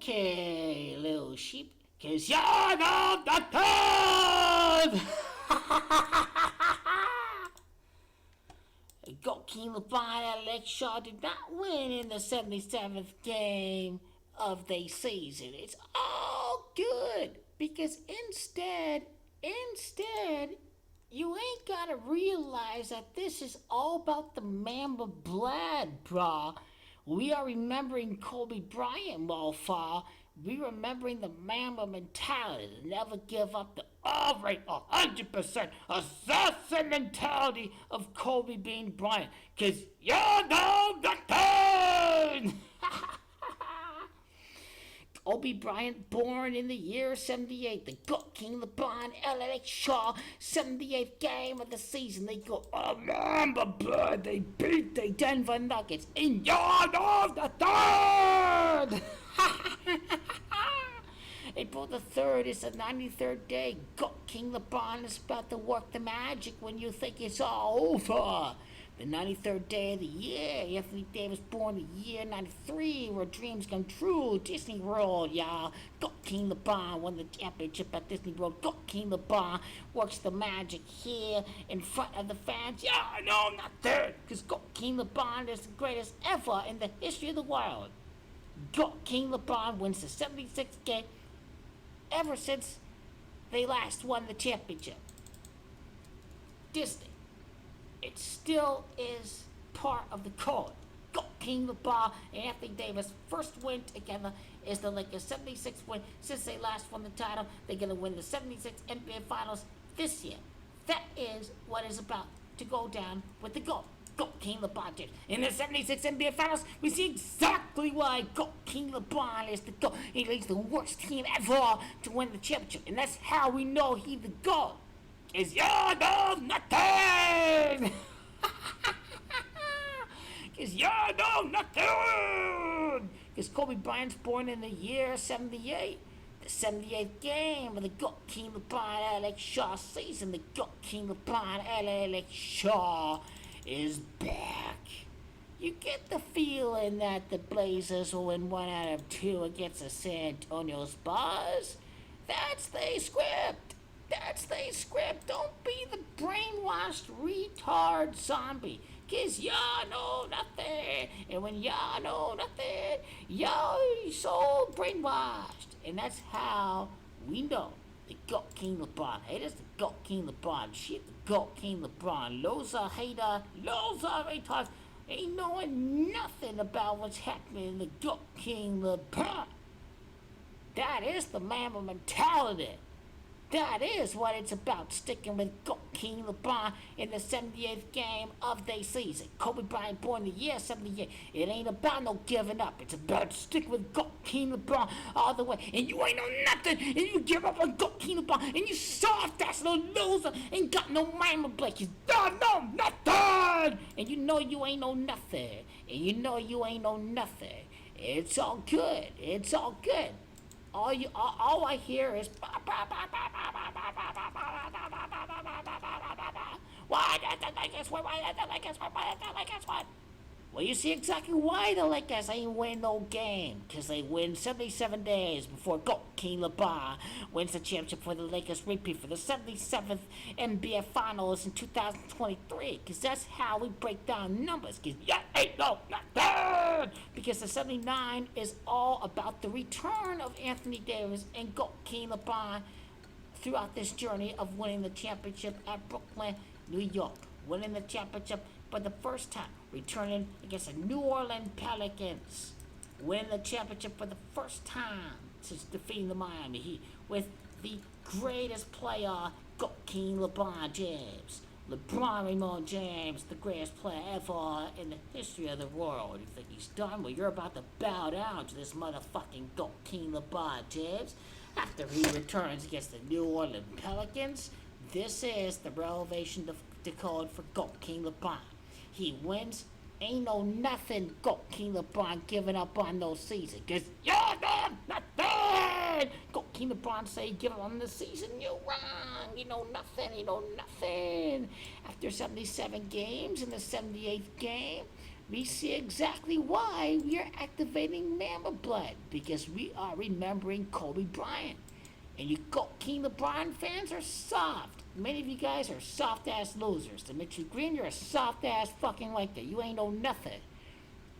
Okay, little sheep, 'cause you're not the third! King LeBron at Lakeshow did not win in the 77th game of the season. It's all good, because instead, you ain't gotta realize that this is all about the Mamba blood, brah. We are remembering Kobe Bryant, mofo. We remembering the Mamba mentality to never give up, the outright 100% assassin mentality of Kobe being Bryant. 'Cause you know the thing! Kobe Bryant, born in the year 78. The GOAT King LeBron Lakeshow, 78th game of the season. They go, Mamba blood. They beat the Denver Nuggets in yard of the third. April the 3rd is the 93rd day. GOAT King LeBron is about to work the magic when you think it's all over. The 93rd day of the year. Anthony Davis born the year 93, where dreams come true. Disney World, y'all. GOAT King LeBron won the championship at Disney World. GOAT King LeBron works the magic here in front of the fans. Yeah, I know, I'm not there, because GOAT King LeBron is the greatest ever in the history of the world. GOAT King LeBron wins the 76th game ever since they last won the championship. Disney. It still is part of the code. GOAT King LeBron and Anthony Davis first win together is the Lakers' 76th win since they last won the title. They're going to win the 76 NBA Finals this year. That is what is about to go down with the GOAT. GOAT King LeBron James. In the 76 NBA Finals, we see exactly why GOAT King LeBron is the GOAT. He leads the worst team ever to win the championship. And that's how we know he's the GOAT. Is you know nothing! Cause you know nothing! Cause Kobe Bryant's born in the year 78. The 78th game of the GOAT King LeBron Lakeshow season. The GOAT King LeBron Lakeshow is back. You get the feeling that the Blazers will win 1 out of 2 against the San Antonio Spurs. That's the script. That's the script. Don't be the brainwashed retard zombie. 'Cause y'all know nothing. And when y'all know nothing, y'all so brainwashed. And that's how we know the GOAT King LeBron. Hey, this is the GOAT King LeBron. Shit, the GOAT King LeBron. Loser hater, loser retard. Ain't knowing nothing about what's happening in the GOAT King LeBron. That is the Mamba mentality. That is what it's about, sticking with GOAT King LeBron in the 78th game of the season. Kobe Bryant born the year 78. It ain't about no giving up. It's about sticking with GOAT King LeBron all the way. And you ain't know nothing, and you give up on GOAT King LeBron, and you soft-ass little loser, ain't got no Mamba blood. You don't know nothing! And you know you ain't know nothing. And you know you ain't know nothing. It's all good. It's all good. All I hear is why did the Lakers win? Why did the Lakers win? Why did the Lakers win? Well, you see exactly why the Lakers ain't win no game. 'Cause they win 77 days before GOAT King LeBron wins the championship for the Lakers repeat for the 77th NBA Finals in 2023. 'Cause that's how we break down numbers. 'Cause you ain't no nothing. Because the 79 is all about the return of Anthony Davis and GOAT King LeBron throughout this journey of winning the championship at Brooklyn, New York. Winning the championship for the first time, returning against the New Orleans Pelicans, winning the championship for the first time since defeating the Miami Heat with the greatest player, GOAT King LeBron James. LeBron Raymond James, the greatest player ever in the history of the world. You think he's done? Well, you're about to bow down to this motherfucking GOAT King LeBron James after he returns against the New Orleans Pelicans. This is the revelation decode for GOAT King LeBron. He wins. Ain't no nothing GOAT King LeBron giving up on no season. 'Cause you're nothing. GOAT King LeBron say he give up on the season. You're wrong. You know nothing. You know nothing. After 77 games in the 78th game, we see exactly why we are activating Mamba Blood, because we are remembering Kobe Bryant. And you GOAT King LeBron fans are soft. Many of you guys are soft-ass losers. Dimitri Green, you're a soft-ass fucking like that. You ain't know nothing.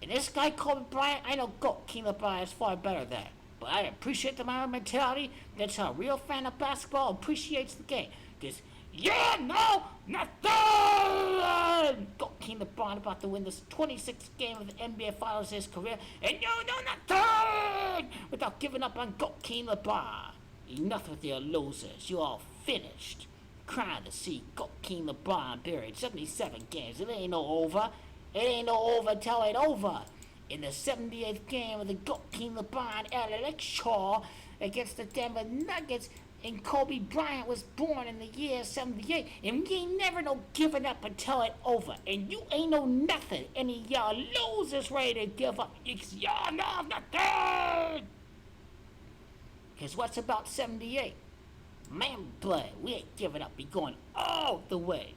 And this guy, Kobe Bryant, I know GOAT King LeBron is far better than that. But I appreciate the Mamba mentality. That's how a real fan of basketball appreciates the game. Because yeah, no, nothing! GOAT King LeBron about to win this 26th game of the NBA Finals in his career. And you know nothing! Without giving up on GOAT King LeBron. Enough with your losers. You all finished. Crying to see GOAT King LeBron buried 77 games. It ain't no over. It ain't no over till it's over. In the 78th game of the GOAT King LeBron Lakeshow against the Denver Nuggets, and Kobe Bryant was born in the year 78, and we ain't never no giving up until it's over. And you ain't know nothing. Any of y'all losers ready to give up. Y'all know nothing. Because what's about 78? Man, blood, we ain't giving up. We going all the way.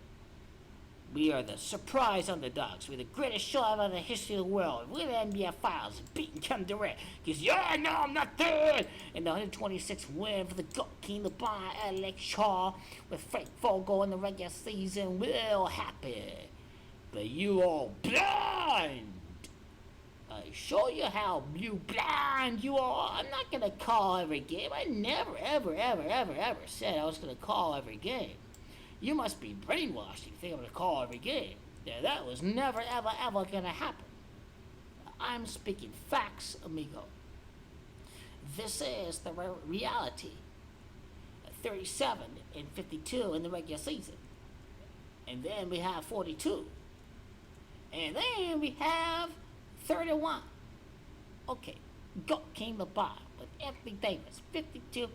We are the surprise underdogs. We're the greatest show ever in the history of the world. We're the NBA Finals, beating Kevin Durant. Because y'all know I'm not there. And the 126th win for the GOAT King LeBron Alex Shaw with Frank Vogel in the regular season will happen. But you all blind. I show you how you blind you are. I'm not going to call every game. I never, ever, ever, ever, ever said I was going to call every game. You must be brainwashed if you think I'm going to call every game. Yeah, that was never, ever, ever going to happen. I'm speaking facts, amigo. This is the reality. 37 and 52 in the regular season. And then we have 42. And then we have 31. Okay, GOAT King LeBron with Anthony Davis. 52,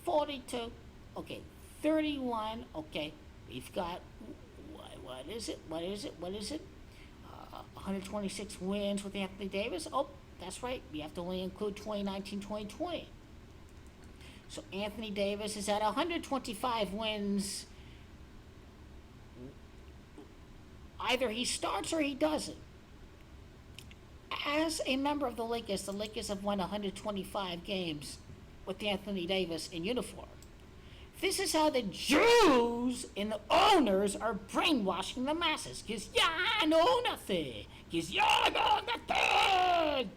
42. Okay, 31. Okay, we've got, what is it? 126 wins with Anthony Davis. Oh, that's right. We have to only include 2019, 2020. So Anthony Davis is at 125 wins. Either he starts or he doesn't. As a member of the Lakers have won 125 games with Anthony Davis in uniform. This is how the Jews and the owners are brainwashing the masses. Because y'all know nothing. Because y'all know nothing.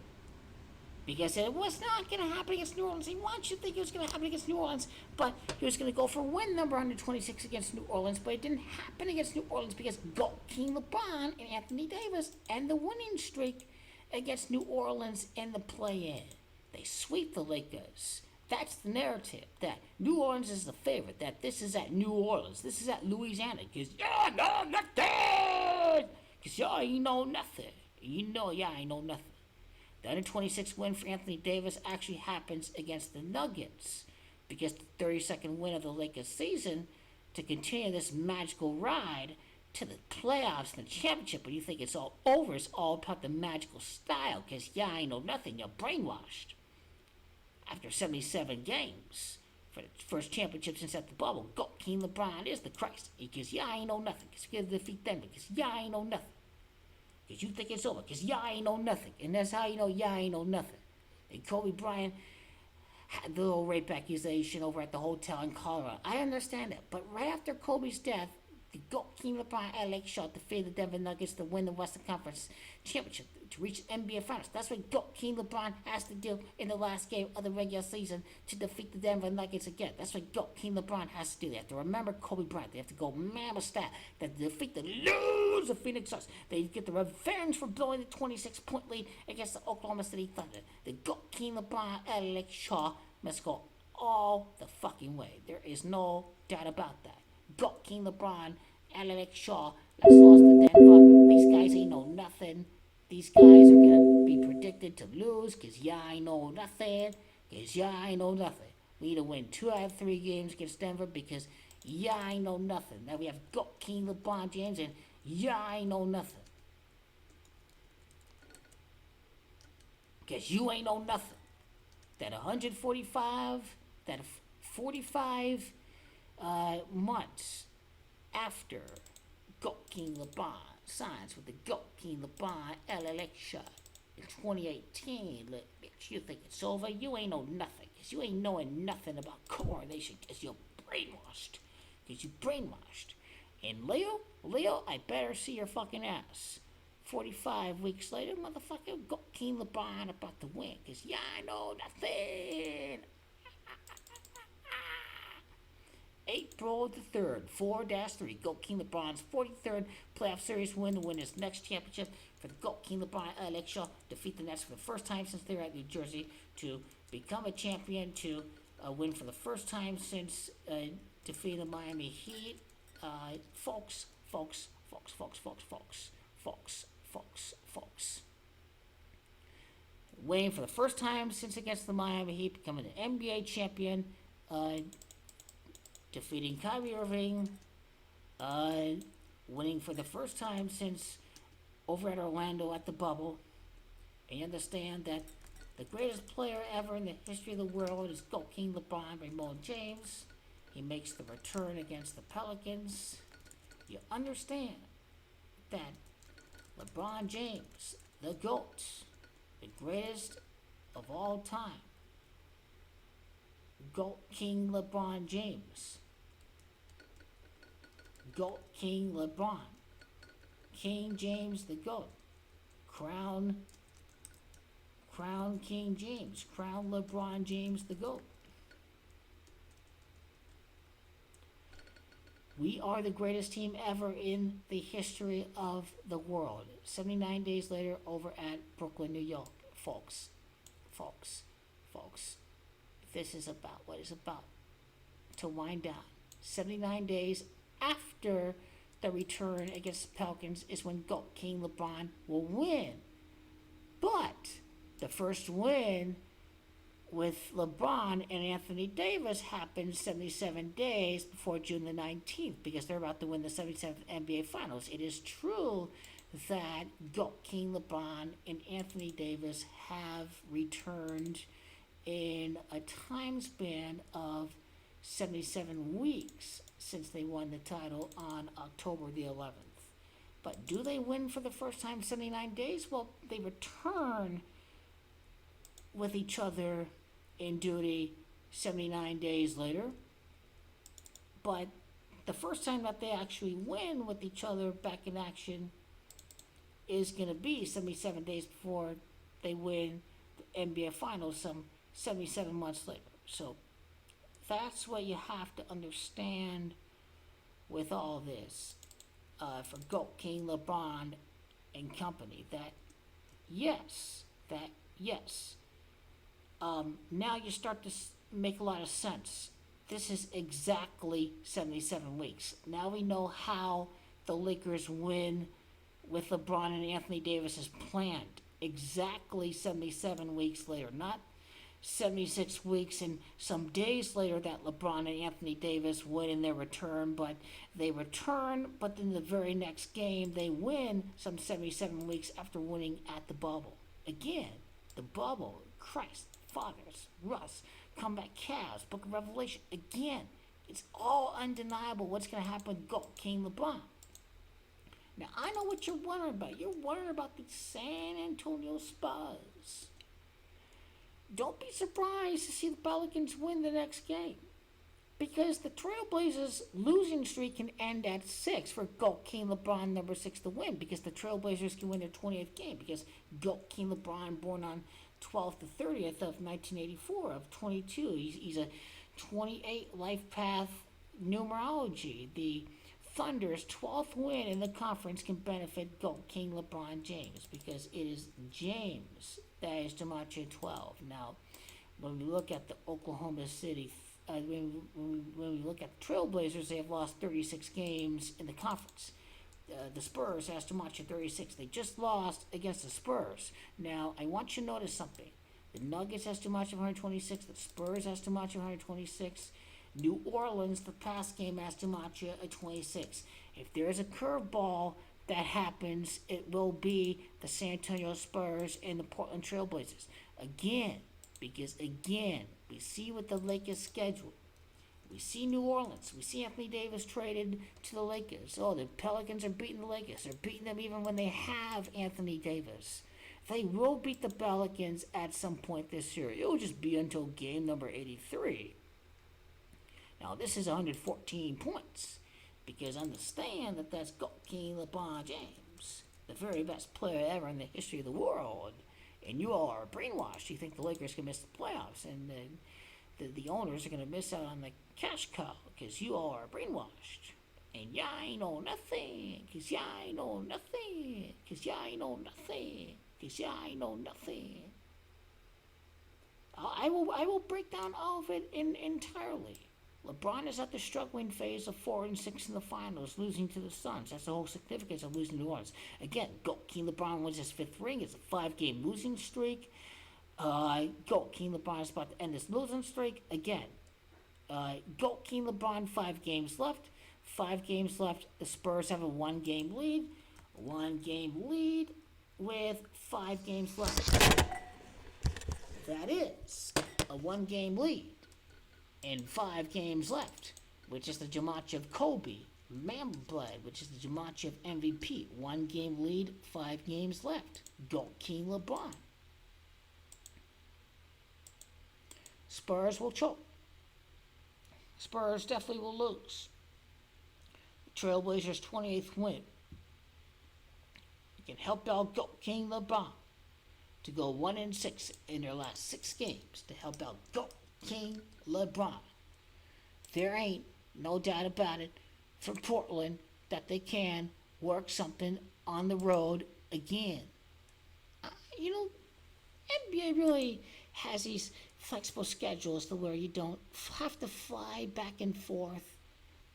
Because it was not going to happen against New Orleans. He wants you to think it was going to happen against New Orleans. But he was going to go for win number 126 against New Orleans. But it didn't happen against New Orleans because GOAT King LeBron and Anthony Davis and the winning streak against New Orleans in the play-in. They sweep the Lakers. That's the narrative, that New Orleans is the favorite, that this is at New Orleans, this is at Louisiana, because y'all know nothing! Because y'all ain't know nothing. You know y'all ain't know nothing. The 126 win for Anthony Davis actually happens against the Nuggets, because the 32nd win of the Lakers season to continue this magical ride to the playoffs and the championship. But you think it's all over, it's all about the magical style, because y'all ain't know nothing, you're brainwashed. After 77 games for the first championship since at the bubble, GOAT King LeBron is the Christ. Because y'all ain't know nothing. Because you defeat them. Because y'all ain't know nothing. Because you think it's over. Because y'all ain't know nothing. And that's how you know y'all ain't know nothing. And Kobe Bryant had the little rape accusation over at the hotel in Colorado. I understand that. But right after Kobe's death, the GOAT King LeBron Lakeshow defeated the Denver Nuggets to win the Western Conference Championship, to reach NBA Finals. That's what GOAT King LeBron has to do in the last game of the regular season to defeat the Denver Nuggets again. That's what GOAT King LeBron has to do. They have to remember Kobe Bryant. They have to go Mamba style. They have to defeat the loser Phoenix Suns. They get the revenge for blowing the 26-point lead against the Oklahoma City Thunder. The GOAT King LeBron Lakeshow must go all the fucking way. There is no doubt about that. GOAT King LeBron, Alex Shaw, that's lost to Denver. These guys ain't know nothing. These guys are going to be predicted to lose because y'all ain't know nothing. Because y'all ain't know nothing. We either win 2 out of 3 games against Denver because y'all ain't know nothing. Now we have GOAT King LeBron James and y'all ain't know nothing. Because you ain't know nothing. That 45 months after GOAT King LeBron signs with the GOAT King LeBron Lakeshow in 2018. Look, bitch, you think it's over? You ain't know nothing, cause you ain't knowing nothing about correlation, cause you're brainwashed. Cause you brainwashed. And Leo, I better see your fucking ass. 45 weeks later, motherfucker, GOAT King LeBron about to win, cause yeah, I know nothing. April the 3rd, 4-3, GOAT King LeBron's 43rd playoff series win to win his next championship for the GOAT King LeBron Lakeshow, defeat the Nets for the first time since they were at New Jersey, to become a champion, to win for the first time since defeating the Miami Heat. Folks. Winning for the first time since against the Miami Heat, becoming an NBA champion, defeating Kyrie Irving, winning for the first time since over at Orlando at the bubble. And you understand that the greatest player ever in the history of the world is GOAT King LeBron James. He makes the return against the Pelicans. You understand that LeBron James, the GOAT, the greatest of all time, GOAT King LeBron James, GOAT King LeBron, King James the GOAT, crown King James, crown LeBron James the GOAT. We are the greatest team ever in the history of the world. 79 days later over at Brooklyn, New York. Folks, this is about what it's about. To wind down. 79 days after the return against the Pelicans is when GOAT King LeBron will win. But the first win with LeBron and Anthony Davis happened 77 days before June the 19th, because they're about to win the 77th NBA Finals. It is true that GOAT King LeBron and Anthony Davis have returned in a time span of 77 weeks since they won the title on October the 11th. But do they win for the first time in 79 days? Well, they return with each other in duty 79 days later. But the first time that they actually win with each other back in action is going to be 77 days before they win the NBA Finals some 77 months later. So that's what you have to understand with all this for GOAT King LeBron and company. That yes, now you start to make a lot of sense. This is exactly 77 weeks. Now we know how the Lakers win with LeBron and Anthony Davis is planned. Exactly 77 weeks later. Not 76 weeks and some days later that LeBron and Anthony Davis win in their return, but they return, but in the very next game they win some 77 weeks after winning at the bubble. Again, the bubble, Christ, Fathers, Russ, Comeback Cavs, Book of Revelation. Again, it's all undeniable what's going to happen with GOAT King LeBron. Now, I know what you're wondering about. You're wondering about the San Antonio Spurs. Don't be surprised to see the Pelicans win the next game, because the Trailblazers' losing streak can end at 6 for GOAT King LeBron number 6 to win, because the Trailblazers can win their 20th game, because GOAT King LeBron, born on 12th to 30th of 1984, of 22, he's a 28 life path numerology. The Thunder's 12th win in the conference can benefit GOAT King LeBron James, because it is James that is DiMaggio 12. Now, when we look at the Oklahoma City, when we look at the Trailblazers, they have lost 36 games in the conference. The Spurs has DiMaggio 36. They just lost against the Spurs. Now, I want you to notice something. The Nuggets has DiMaggio 126. The Spurs has DiMaggio 126. New Orleans, the past game, has DiMaggio 26. If there's a curveball that happens, it will be the San Antonio Spurs and the Portland Trailblazers. Again, because again, we see with the Lakers schedule, We see New Orleans. We see Anthony Davis traded to the Lakers. Oh, the Pelicans are beating the Lakers. They're beating them even when they have Anthony Davis. They will beat the Pelicans at some point this year. It will just be until game number 83. Now, this is 114 points. Because understand that that's GOAT King LeBron James, the very best player ever in the history of the world. And you all are brainwashed. You think the Lakers can miss the playoffs. And the owners are going to miss out on the cash cow because you all are brainwashed. And y'all ain't know nothing, because y'all ain't know nothing, because y'all ain't know nothing, because y'all ain't know nothing. I will break down all of it entirely. LeBron is at the struggling phase of 4-6 in the finals, losing to the Suns. That's the whole significance of losing to New Orleans. Again, GOAT King LeBron wins his 5th ring. It's a 5-game losing streak. GOAT King LeBron is about to end this losing streak. Again, GOAT King LeBron, 5 games left. 5 games left. The Spurs have a 1-game lead. 1-game lead with 5 games left. That is a 1-game lead and 5 games left, which is the Gematria of Kobe. MAMBA Blood, which is the Gematria of MVP. 1-game lead, 5 games left. GOAT King LeBron. Spurs will choke. Spurs definitely will lose. Trailblazers' 28th win. It can help out GOAT King LeBron to go 1-6 in their last 6 games to help out GOAT King LeBron. There ain't no doubt about it for Portland that they can work something on the road again. NBA really has these flexible schedules to where you don't have to fly back and forth.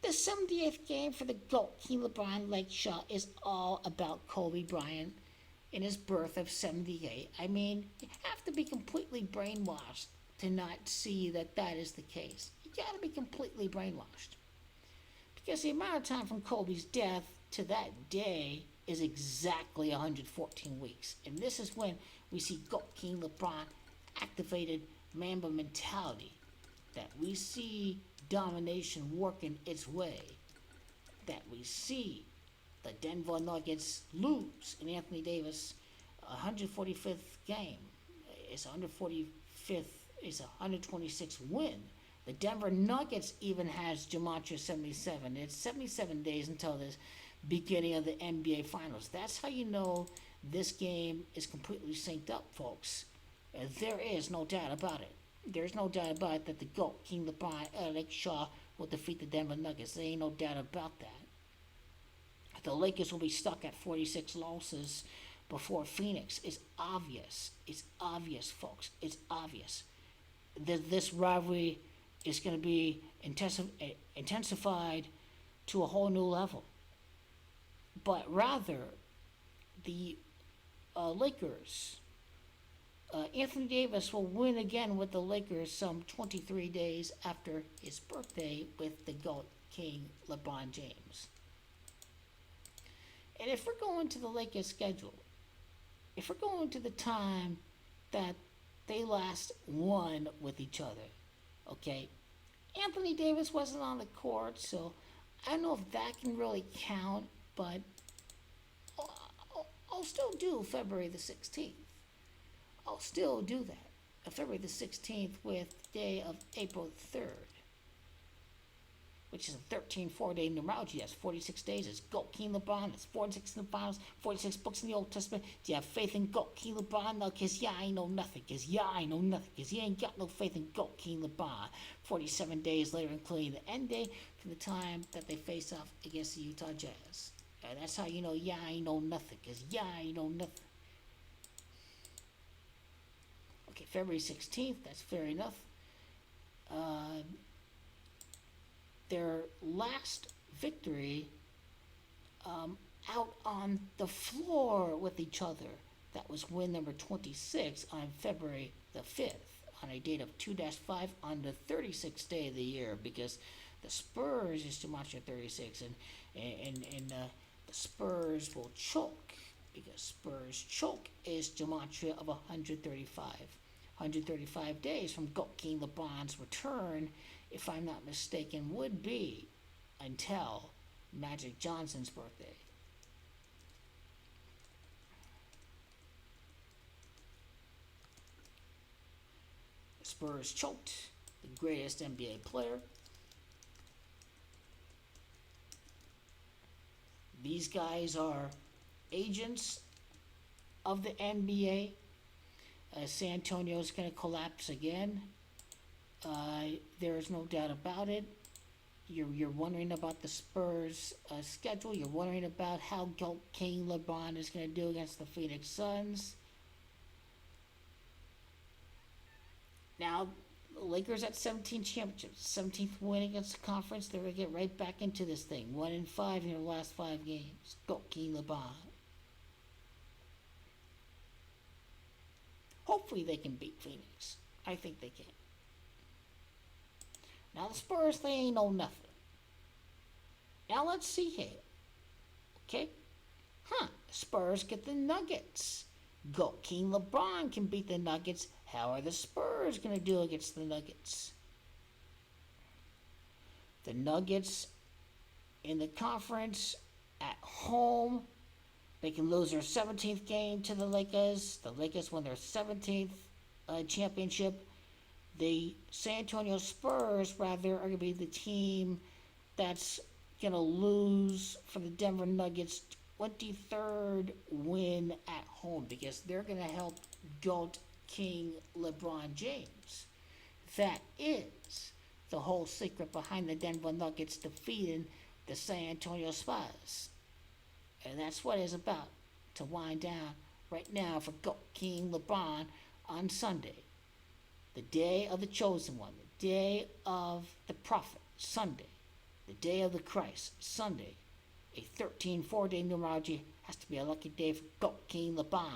The 78th game for the GOAT King LeBron Lakeshow is all about Kobe Bryant and his birth of 78. I mean, you have to be completely brainwashed to not see that that is the case. You gotta be completely brainwashed. Because the amount of time from Kobe's death to that day is exactly 114 weeks. And this is when we see GOAT King LeBron activated Mamba mentality. That we see domination working its way. That we see the Denver Nuggets lose in Anthony Davis' 145th game. It's 145th, it's a 126th win. The Denver Nuggets even has Gematria 77. It's 77 days until the beginning of the NBA Finals. That's how you know this game is completely synced up, folks. There is no doubt about it. There's no doubt about it that the GOAT King LeBron Lakeshow will defeat the Denver Nuggets. There ain't no doubt about that. The Lakers will be stuck at 46 losses before Phoenix. It's obvious. It's obvious, folks. It's obvious. This rivalry is going to be intensified to a whole new level. But rather, the Lakers, Anthony Davis will win again with the Lakers some 23 days after his birthday with the GOAT King LeBron James. And if we're going to the Lakers schedule, if we're going to the time that they last won with each other, okay, Anthony Davis wasn't on the court, so I don't know if that can really count, but I'll still do February the 16th. I'll still do that. February the 16th with the day of April 3rd. Which is a 4-day numerology. That's 46 days. It's GOAT King LeBron. It's 46 in the finals, 46 books in the Old Testament. Do you have faith in GOAT King LeBron? No, because y'all ain't know nothing. Because y'all ain't know nothing. Because you ain't got no faith in GOAT King LeBron. 47 days later, including the end day from the time that they face off against the Utah Jazz. That's how you know y'all ain't know nothing. Because y'all ain't know nothing. Okay, February 16th. That's fair enough. Their last victory out on the floor with each other. That was win number 26 on February the 5th, on a date of 2-5 on the 36th day of the year, because the Spurs is Gematria 36, and the Spurs will choke, because Spurs choke is Gematria of 135. 135 days from GOAT King LeBron's return, if I'm not mistaken, would be until Magic Johnson's birthday. The Spurs choked the greatest NBA player. These guys are agents of the NBA. San Antonio's going to collapse again. There is no doubt about it. You're wondering about the Spurs schedule. You're wondering about how GOAT King LeBron is going to do against the Phoenix Suns. Now, the Lakers at 17 championships, 17th win against the conference. They're going to get right back into this thing. 1-5 in their last 5 games. GOAT King LeBron. Hopefully they can beat Phoenix. I think they can. Now the Spurs, they ain't know nothing. Now let's see here. Okay? Spurs get the Nuggets. GOAT King LeBron can beat the Nuggets. How are the Spurs going to do against the Nuggets? The Nuggets in the conference at home. They can lose their 17th game to the Lakers. The Lakers won their 17th championship. The San Antonio Spurs, rather, are going to be the team that's going to lose for the Denver Nuggets' 23rd win at home, because they're going to help GOAT King LeBron James. That is the whole secret behind the Denver Nuggets defeating the San Antonio Spurs. And that's what it's about to wind down right now for GOAT King LeBron on Sunday. The day of the chosen one, the day of the prophet, Sunday. The day of the Christ, Sunday. A 13-4-day numerology has to be a lucky day for GOAT King LeBron.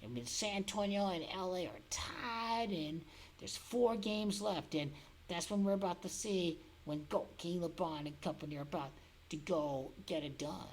And when San Antonio and LA are tied, and there's 4 games left, and that's when we're about to see when GOAT King LeBron and company are about to go get it done.